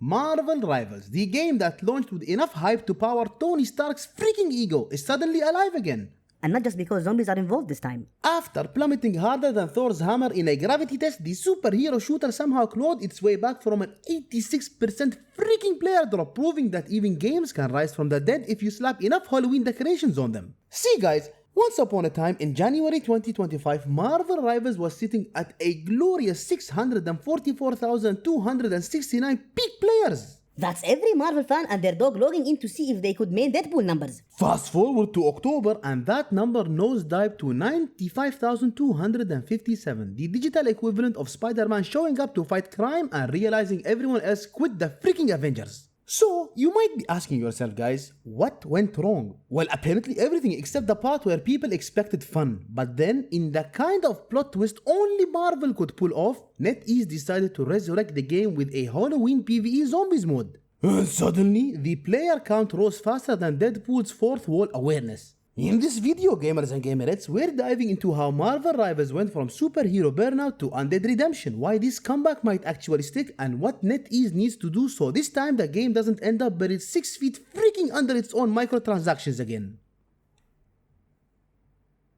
Marvel Rivals, the game that launched with enough hype to power Tony Stark's freaking ego, is suddenly alive again. And not just because zombies are involved this time. After plummeting harder than Thor's hammer in a gravity test, the superhero shooter somehow clawed its way back from an 86% freaking player drop, proving that even games can rise from the dead if you slap enough Halloween decorations on them. See guys, once upon a time in January 2025, Marvel Rivals was sitting at a glorious 644,269 peak players. That's every Marvel fan and their dog logging in to see if they could main Deadpool numbers. Fast forward to October and that number nosedived to 95,257, the digital equivalent of Spider-Man showing up to fight crime and realizing everyone else quit the freaking Avengers. So, you might be asking yourself guys, what went wrong? Well, apparently everything except the part where people expected fun. But then, in the kind of plot twist only Marvel could pull off, NetEase decided to resurrect the game with a Halloween PvE zombies mode. And suddenly, the player count rose faster than Deadpool's fourth wall awareness. In this video, gamers and gamerettes, we're diving into how Marvel Rivals went from superhero burnout to undead redemption, why this comeback might actually stick, and what NetEase needs to do so this time the game doesn't end up buried 6 feet freaking under its own microtransactions again.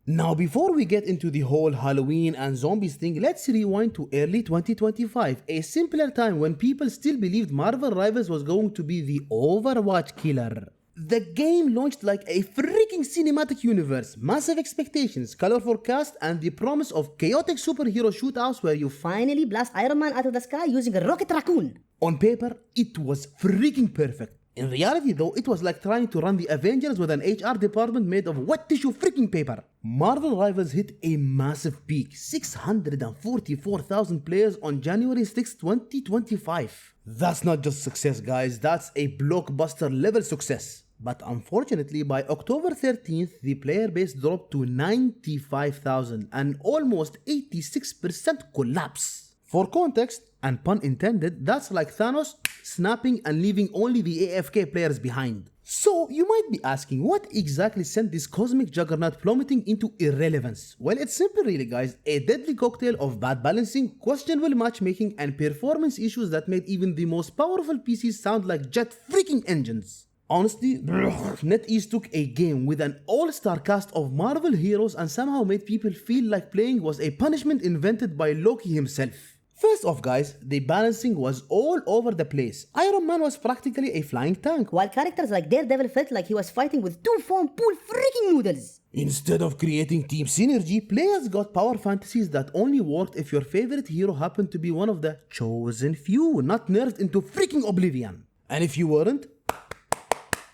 Now before we get into the whole Halloween and zombies thing, let's rewind to early 2025, a simpler time when people still believed Marvel Rivals was going to be the Overwatch killer. The game launched like a freaking cinematic universe, massive expectations, colorful cast, and the promise of chaotic superhero shootouts where you Finally blast Iron Man out of the sky using a rocket raccoon. On paper, it was freaking perfect. In reality though, it was like trying to run the Avengers with an HR department made of wet tissue freaking paper. Marvel Rivals hit a massive peak, 644,000 players on January 6, 2025. That's not just success guys, that's a blockbuster level success. But unfortunately, by October 13th, the player base dropped to 95,000, an almost 86% collapse. For context, and pun intended, that's like Thanos snapping and leaving only the AFK players behind. So, you might be asking, what exactly sent this cosmic juggernaut plummeting into irrelevance? Well, it's simple really guys, a deadly cocktail of bad balancing, questionable matchmaking, and performance issues that made even the most powerful PCs sound like jet freaking engines. Honestly, NetEase took a game with an all-star cast of Marvel heroes and somehow made people feel like playing was a punishment invented by Loki himself. First off guys, the balancing was all over the place. Iron Man was practically a flying tank, While characters like Daredevil felt like he was fighting with two foam pool freaking noodles. Instead of creating team synergy, players got power fantasies that only worked if your favorite hero happened to be one of the chosen few, not nerfed into freaking oblivion. And if you weren't,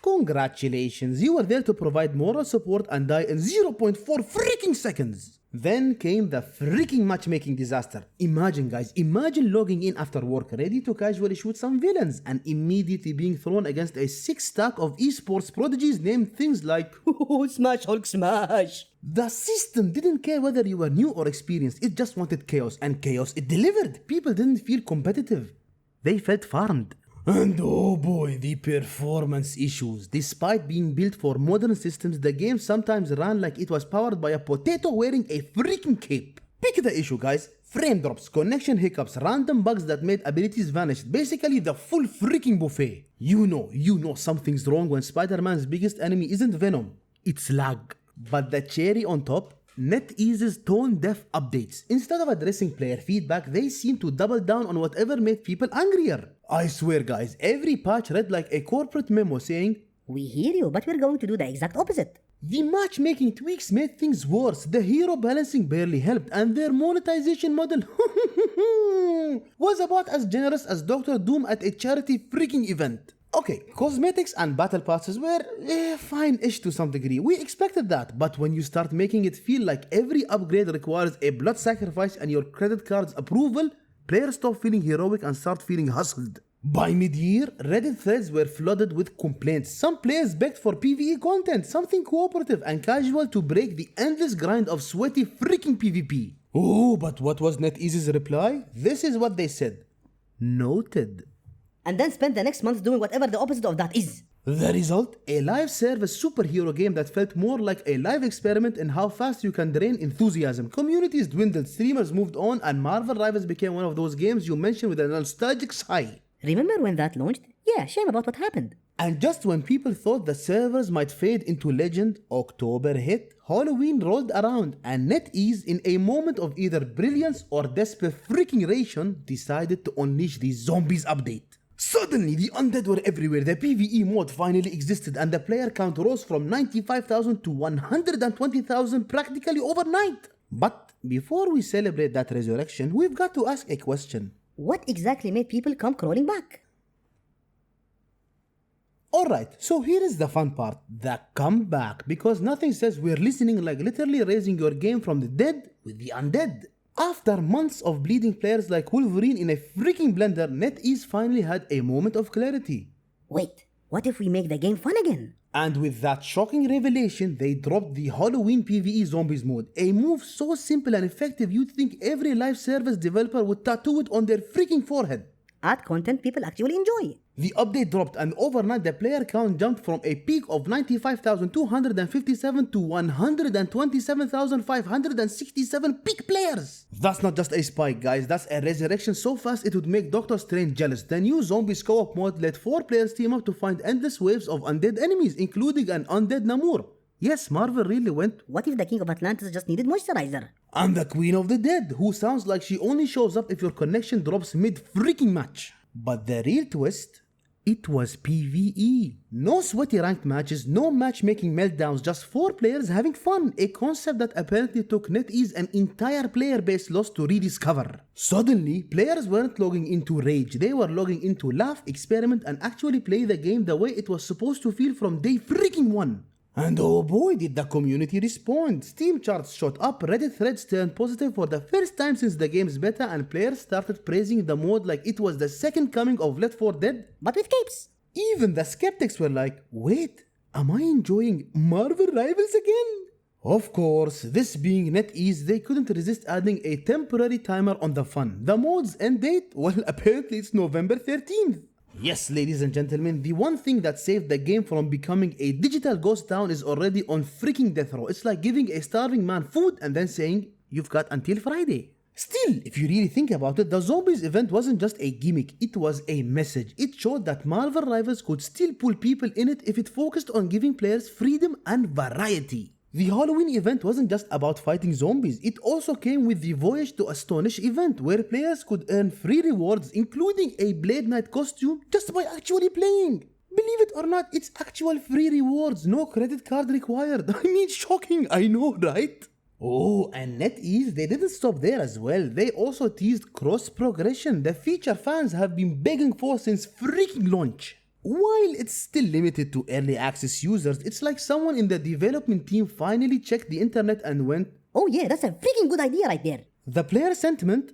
congratulations, you were there to provide moral support and die in 0.4 freaking seconds. Then came the freaking matchmaking disaster. Imagine guys, imagine logging in after work ready to casually shoot some villains and immediately being thrown against a 6-stack of esports prodigies named things like Smash Hulk smash. The system didn't care whether you were new or experienced, it just wanted chaos, and chaos it delivered. People didn't feel competitive, they felt farmed. And oh boy, the performance issues. Despite being built for modern systems, the game sometimes ran like it was powered by a potato wearing a freaking cape. Pick the issue guys, frame drops, connection hiccups, random bugs that made abilities vanish, basically the full freaking buffet. You know something's wrong when Spider-Man's biggest enemy isn't Venom, it's lag. But the cherry on top, NetEase's tone-deaf updates. Instead of addressing player feedback, they seem to double down on whatever made people angrier. I swear guys, every patch read like a corporate memo saying, We hear you, but we're going to do the exact opposite. the matchmaking tweaks made things worse, the hero balancing barely helped, and their monetization model was about as generous as Dr. Doom at a charity freaking event. Okay, cosmetics and battle passes were fine-ish to some degree. We expected that, but when you start making it feel like every upgrade requires a blood sacrifice and your credit card's approval, players stop feeling heroic and start feeling hustled. By mid-year, Reddit threads were flooded with complaints. Some players begged for PvE content, something cooperative and casual to break the endless grind of sweaty freaking PvP. Oh, but what was NetEase's reply? This is what they said. Noted. And then spend the next month doing whatever the opposite of that is. The result? A live service superhero game that felt more like a live experiment in how fast you can drain enthusiasm. Communities dwindled, streamers moved on, and Marvel Rivals became one of those games you mention with a nostalgic sigh. Remember when that launched? Yeah, shame about what happened. And just when people thought the servers might fade into legend, October hit, Halloween rolled around, and NetEase, in a moment of either brilliance or desperation, decided to unleash the Zombies update. Suddenly, the Undead were everywhere, the PvE mode finally existed, and the player count rose from 95,000 to 120,000 practically overnight. But before we celebrate that resurrection, we've got to ask a question. What exactly made people come crawling back? Alright, so here is the fun part, the comeback, because nothing says we're listening like literally raising your game from the dead with the Undead. After months of bleeding players like Wolverine in a freaking blender, NetEase finally had a moment of clarity. Wait, what if we make the game fun again? And with that shocking revelation, they dropped the Halloween PvE Zombies mode, a move so simple and effective you'd think every live service developer would tattoo it on their freaking forehead. Add content people actually enjoy. The update dropped, and overnight the player count jumped from a peak of 95,257 to 127,567 peak players. That's not just a spike, guys, that's a resurrection so fast it would make Doctor Strange jealous. The new Zombies co-op mode let 4 players team up to find endless waves of undead enemies, including an undead Namor. Yes, Marvel really went, what if the King of Atlantis just needed moisturizer? and the Queen of the Dead, who sounds like she only shows up if your connection drops mid-freaking match. But the real twist? It was PvE. No sweaty ranked matches, no matchmaking meltdowns, just 4 players having fun. A concept that apparently took NetEase an entire player base loss to rediscover. Suddenly, players weren't logging into rage, they were logging into laugh, experiment, and actually play the game the way it was supposed to feel from day freaking one. And oh boy, did the community respond. Steam charts shot up, Reddit threads turned positive for the first time since the game's beta, and players started praising the mode like it was the second coming of Left 4 Dead. But with capes. Even the skeptics were like, wait, am I enjoying Marvel Rivals again? Of course, this being NetEase, they couldn't resist adding a temporary timer on the fun. The mode's end date? Well, apparently it's November 13th. Yes, ladies and gentlemen, the one thing that saved the game from becoming a digital ghost town is already on freaking death row. It's like giving a starving man food and then saying, you've got until Friday. Still, if you really think about it, the Zombies event wasn't just a gimmick, it was a message. It showed that Marvel Rivals could still pull people in it if it focused on giving players freedom and variety. The Halloween event wasn't just about fighting zombies, it also came with the Voyage to Astonish event, where players could earn free rewards including a Blade Knight costume just by actually playing. Believe it or not, it's actual free rewards, no credit card required. I mean, shocking, I know, right? Oh, and NetEase, they didn't stop there as well. They also teased cross progression, the feature fans have been begging for since freaking launch. While it's still limited to early access users, it's like someone in the development team finally checked the internet and went, Oh yeah, that's a freaking good idea right there. the player sentiment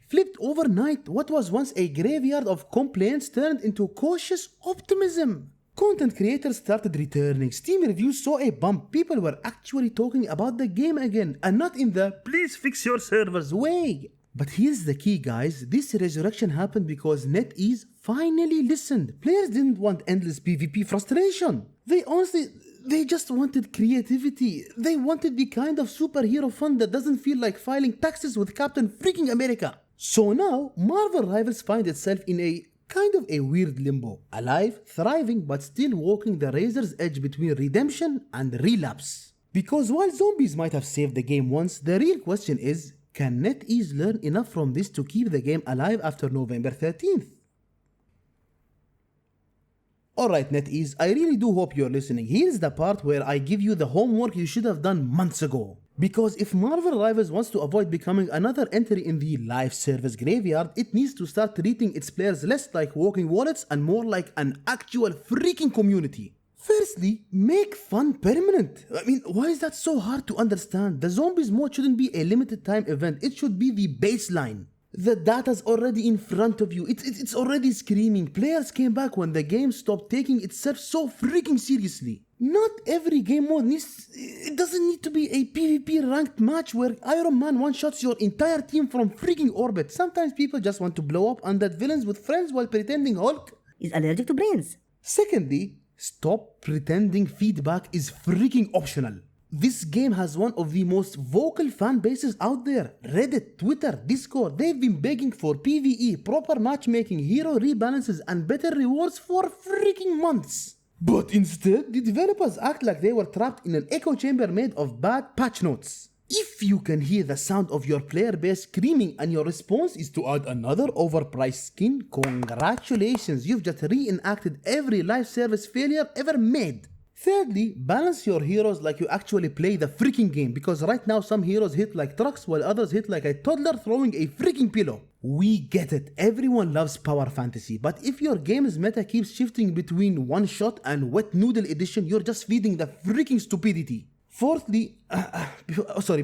flipped overnight. What was once a graveyard of complaints turned into cautious optimism. Content creators started returning, Steam reviews saw a bump, people were actually talking about the game again, and not in the please fix your servers way. But here's the key, guys, this resurrection happened because NetEase finally listened. Players didn't want endless PvP frustration. They just wanted creativity. They wanted the kind of superhero fun that doesn't feel like filing taxes with Captain freaking America. So now, Marvel Rivals find itself in a kind of a weird limbo. Alive, thriving, but still walking the razor's edge between redemption and relapse. Because while Zombies might have saved the game once, the real question is, can NetEase learn enough from this to keep the game alive after November 13th? Alright NetEase, I really do hope you're listening. Here's the part where I give you the homework you should have done months ago. Because if Marvel Rivals wants to avoid becoming another entry in the live service graveyard, it needs to start treating its players less like walking wallets and more like an actual freaking community. Firstly, make fun permanent. I mean, why is that so hard to understand? The Zombies mode shouldn't be a limited time event, it should be the baseline. The data's already in front of you, it's already screaming. Players came back when the game stopped taking itself so freaking seriously. Not every game mode it doesn't need to be a PvP ranked match where Iron Man one-shots your entire team from freaking orbit. Sometimes people just want to blow up undead villains with friends while pretending Hulk is allergic to brains. Secondly, stop pretending feedback is freaking optional. This game has one of the most vocal fan bases out there. Reddit, Twitter, Discord, they've been begging for PvE, proper matchmaking, hero rebalances and better rewards for freaking months. But instead, the developers act like they were trapped in an echo chamber made of bad patch notes. If you can hear the sound of your player base screaming and your response is to add another overpriced skin, congratulations, you've just reenacted every live service failure ever made. Thirdly, balance your heroes like you actually play the freaking game, because right now some heroes hit like trucks while others hit like a toddler throwing a freaking pillow. We get it, everyone loves power fantasy, but if your game's meta keeps shifting between one shot and wet noodle edition, you're just feeding the freaking stupidity. Fourthly,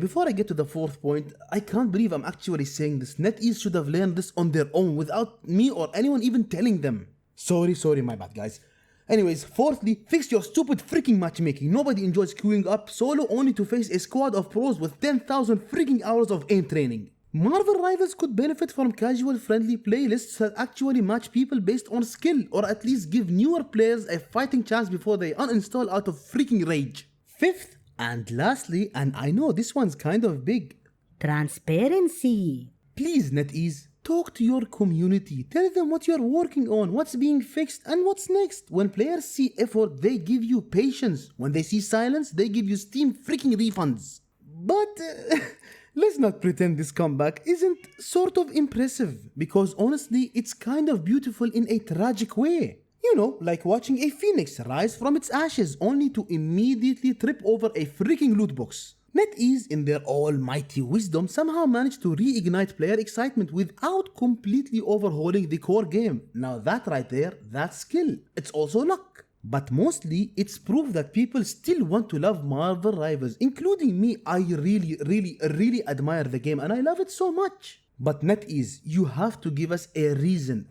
before I get to the fourth point, I can't believe I'm actually saying this. NetEase should have learned this on their own without me or anyone even telling them. Sorry, my bad guys. Anyways, fourthly, fix your stupid freaking matchmaking. Nobody enjoys queuing up solo only to face a squad of pros with 10,000 freaking hours of aim training. Marvel Rivals could benefit from casual friendly playlists that actually match people based on skill, or at least give newer players a fighting chance before they uninstall out of freaking rage. Fifth, and lastly, and I know this one's kind of big, transparency. Please NetEase, talk to your community, tell them what you're working on, what's being fixed and what's next. When players see effort, they give you patience. When they see silence, they give you Steam freaking refunds. But let's not pretend this comeback isn't sort of impressive, because honestly, it's kind of beautiful in a tragic way. You know, like watching a phoenix rise from its ashes only to immediately trip over a freaking loot box. NetEase, in their almighty wisdom, somehow managed to reignite player excitement without completely overhauling the core game. Now that right there, that's skill. It's also luck. But mostly, it's proof that people still want to love Marvel Rivals, including me. I really admire the game and I love it so much. But NetEase, you have to give us a reason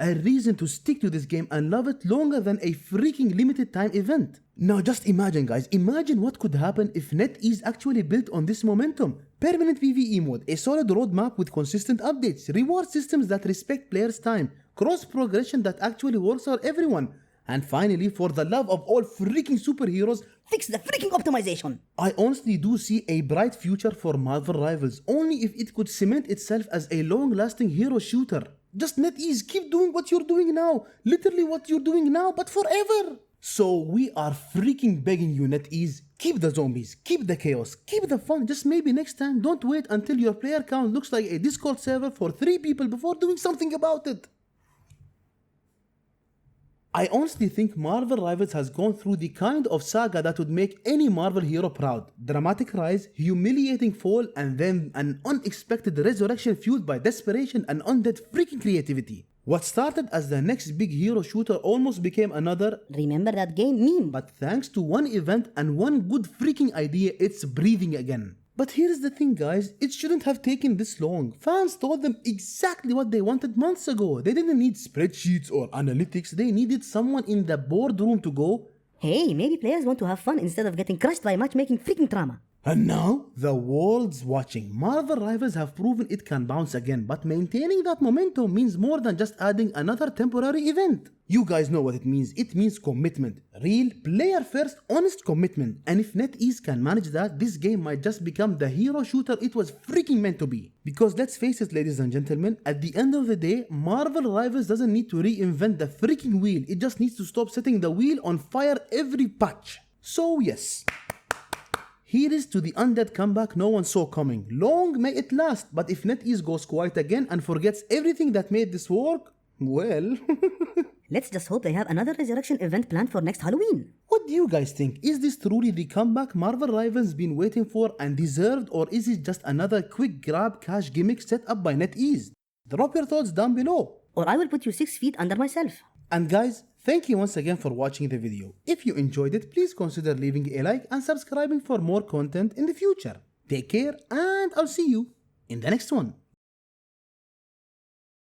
to stick to this game and love it longer than a freaking limited time event. Now just imagine guys, imagine what could happen if NetEase actually built on this momentum. Permanent PvE mode, a solid roadmap with consistent updates, reward systems that respect players' time, cross progression that actually works for everyone, and finally, for the love of all freaking superheroes, Fix the freaking optimization. I honestly do see a bright future for Marvel Rivals, only if it could cement itself as a long-lasting hero shooter. Just NetEase, keep doing what you're doing now, literally what you're doing now, but forever. So we are freaking begging you NetEase, keep the zombies, keep the chaos, keep the fun, just maybe next time don't wait until your player count looks like a Discord server for 3 people before doing something about it. I honestly think Marvel Rivals has gone through the kind of saga that would make any Marvel hero proud. Dramatic rise, humiliating fall, and then an unexpected resurrection fueled by desperation and undead freaking creativity. What started as the next big hero shooter almost became another Remember that game meme? but thanks to one event and one good freaking idea, it's breathing again. But here's the thing guys, it shouldn't have taken this long. Fans told them exactly what they wanted months ago. They didn't need spreadsheets or analytics, they needed someone in the boardroom to go, Hey, maybe players want to have fun instead of getting crushed by matchmaking freaking trauma. and now the world's watching. Marvel Rivals have proven it can bounce again, but maintaining that momentum means more than just adding another temporary event. You guys know what it means. It means commitment. Real, player first, honest commitment. And if NetEase can manage that, this game might just become the hero shooter it was freaking meant to be. Because let's face it ladies and gentlemen, at the end of the day, Marvel Rivals doesn't need to reinvent the freaking wheel. It just needs to stop setting the wheel on fire every patch. So yes. Here is to the Undead comeback no one saw coming. Long may it last, but if NetEase goes quiet again and forgets everything that made this work, well... Let's just hope they have another resurrection event planned for next Halloween. What do you guys think? Is this truly the comeback Marvel Rivals been waiting for and deserved, or is it just another quick grab cash gimmick set up by NetEase? Drop your thoughts down below. Or I will put you 6 feet under myself. And guys, thank you once again for watching the video. If you enjoyed it, please consider leaving a like and subscribing for more content in the future. Take care and I'll see you in the next one.